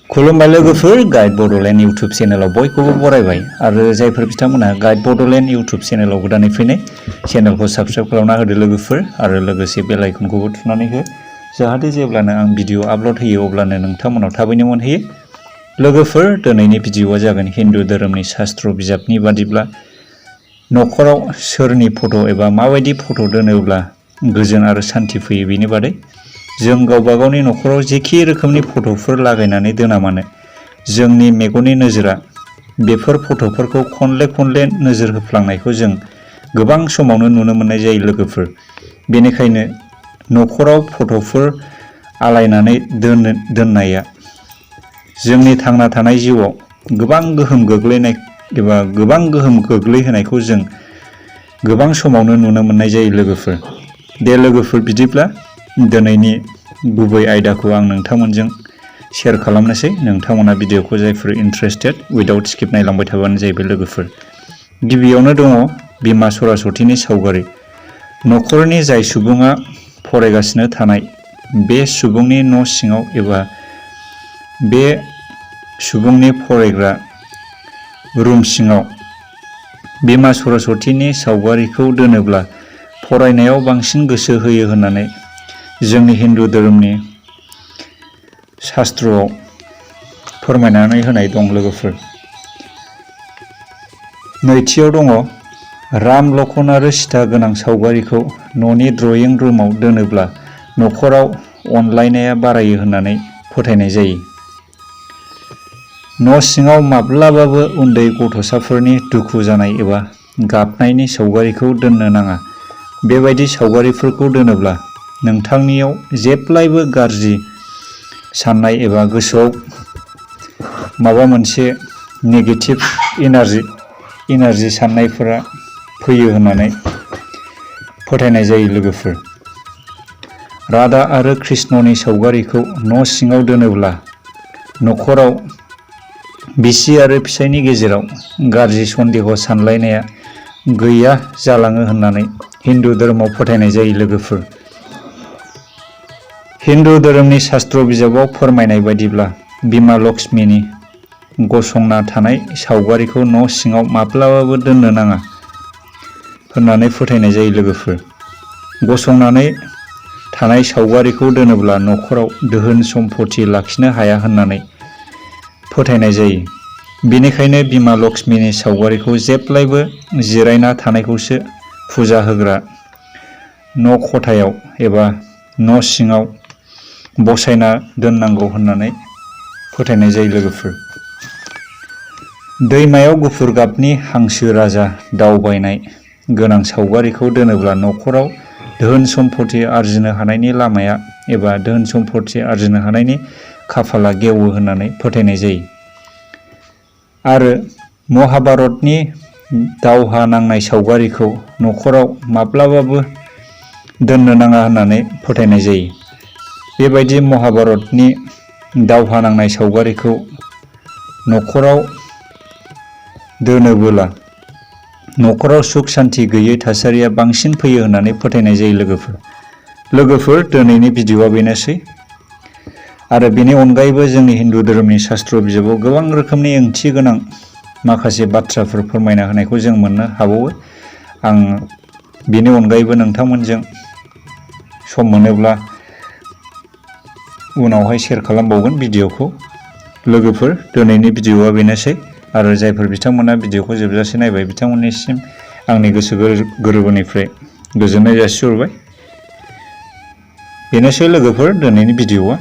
खुलुमबाय लोगोफोर, guide Bodoland YouTube चेनेलाव बयखौबो बरायबाय आरो जायफोर बिथांमोनहा गाइड बड'लेण्ड इउटुब चेनेलाव गोदानै फैनाय चेनेलखौ साबस्क्राइब खालामना होदो लोगोफोर आरो लोगोसे बेल आइकनखौबो थुनानै हो जाहाथे जेब्लानो आं भिडिअ आपल'ड होयो अब्लानो नोंथांमोनाव थाबैनो मोनहैयो। लोगोफोर, दिनैनि भिडिअआ जागोन हिन्दु धोरोमनि शास्त्र बिजाबनि बादिब्ला न'खराव सोरनि फट' एबा माबायदि फट' दोनोब्ला गोजोन आरो सान्थि फैयो बेनि बादै। जों गावबा गावनि न'खराव जेखि रोखोमनि फट'फोर लागायनानै दोना मानो जोंनि मेगननि नोजोरा बेफोर फट'फोरखौ खनले नोजोर होफ्लांनायखौ जों गोबां समावनो नुनो मोननाय जायो लोगोफोर। बेनिखायनो न'खराव फट'फोर आलायनानै दोननाया जोंनि थांना थानाय जिउआव गोबां गोहोम गोग्लैहोनायखौ जों गोबां समावनो नुनो मोननाय जायो लोगोफोर। दे लोगोफोर, बिदिब्ला दिनैनि गुबै आयदाखौ आं नोंथांमोनजों शेयार खालामनोसै। नोंथांमोना भिडिअखौ जायफोर इन्टारेस्टेड उइदाउट स्किप नायलांबाय थाबानो जाहैबाय लोगोफोर। गिबियावनो दङ बिमा सरासतिनि सावगारि। न'खरनि जाय सुबुङा फरायगासिनो थानाय बे सुबुंनि न' सिङाव एबा बे सुबुंनि फरायग्रा रुम सिङाव बिमा सरासतिनि सावगारिखौ दोनोब्ला फरायनायाव बांसिन गोसो होयो होननानै जोंनि हिन्दु धोरोमनि शास्त्रआव फोरमायनानै होनाय दं लोगोफोर। नैथियाव दङ राम लखन आरो सीता गोनां सावगारिखौ न'नि ड्रयिं रुमाव दोनोब्ला न'खराव अनलायनाया बारायो होननानै फोथायनाय जायो। न' सिङाव माब्लाबाबो उन्दै गथ'साफोरनि दुखु जानाय एबा गाबनायनि सावगारिखौ दोननो नाङा। बेबायदि सावगारिफोरखौ दोनोब्ला नोंथांनियाव जेब्लायबो गाज्रि साननाय एबा गोसोआव माबा मोनसे नेगेटिभ इनार्जि साननायफोरा फैयो होननानै फोथायनाय जायो लोगोफोर। राधा आरो कृष्णनि सावगारिखौ न' सिङाव दोनोब्ला न'खराव बिसि आरो फिसायनि गेजेराव गाज्रि सन्देह सानलायनाया गैया जालाङो होननानै हिन्दु धोरोमाव फोथायनाय जायो लोगोफोर। हिन्दु धोरोमनि शास्त्र बिजाबाव फोरमायनाय बायदिब्ला बिमा लक्ष्मीनि गसंना थानाय सावगारिखौ न' सिङाव माब्लाबाबो दोननो नाङा होननानै फोथायनाय जायो लोगोफोर। गसंनानै थानाय सावगारिखौ दोनोब्ला न'खराव दोहोन सम्पति लाखिनो हाया होननानै फोथायनाय जायो। बेनिखायनो बिमा लक्ष्मीनि सावगारिखौ जेब्लायबो जिरायना थानायखौसो फुजा होग्रा न' खथायाव एबा न' सिङाव बसायना दोननांगौ होननानै फोथायनाय जायो लोगोफोर। दैमायाव गुफुर गाबनि हांसो राजा दावबायनाय गोनां सावगारिखौ दोनोब्ला न'खराव धोन सम्पति आरजिनो हानायनि लामाया एबा धोन सम्पति आरजिनो हानायनि खाफाला गेवो होननानै फोथायनाय जायो। आरो महाभारतनि दावहा नांनाय सावगारिखौ न'खराव माब्लाबाबो दोननो नाङा होननानै फोथायनाय जायो। बेबायदि महाभारतनि दावहा नांनाय सावगारिखौ न'खराव दोनोबोला न'खराव सुख सान्ति गैयै थासारिया बांसिन फैयो होननानै फोथायनाय जायो लोगोफोर। दिनैनि भिडिअआ बेनोसै। आरो बेनि अनगायैबो जोंनि हिन्दु धोरोमनि शास्त्र बिजाबाव गोबां रोखोमनि ओंथि गोनां माखासे बाथ्राफोर फोरमायना होनायखौ जों मोननो हाबावो। आं बेनि अनगायैबो नोंथांमोनजों सम मोनोब्ला उनावहाय शेयार खालामबावगोन भिडिअखौ। लोगोफोर, दिनैनि भिडिअआ बेनोसै आरो जायफोर बिथांमोना भिडिअखौ जोबजासे नायबाय बिथांमोननिसिम आंनि गोसो गोरबोनिफ्राय गोजोननाय जासिहरबाय। बेनोसै लोगोफोर दिनैनि भिडिअआ।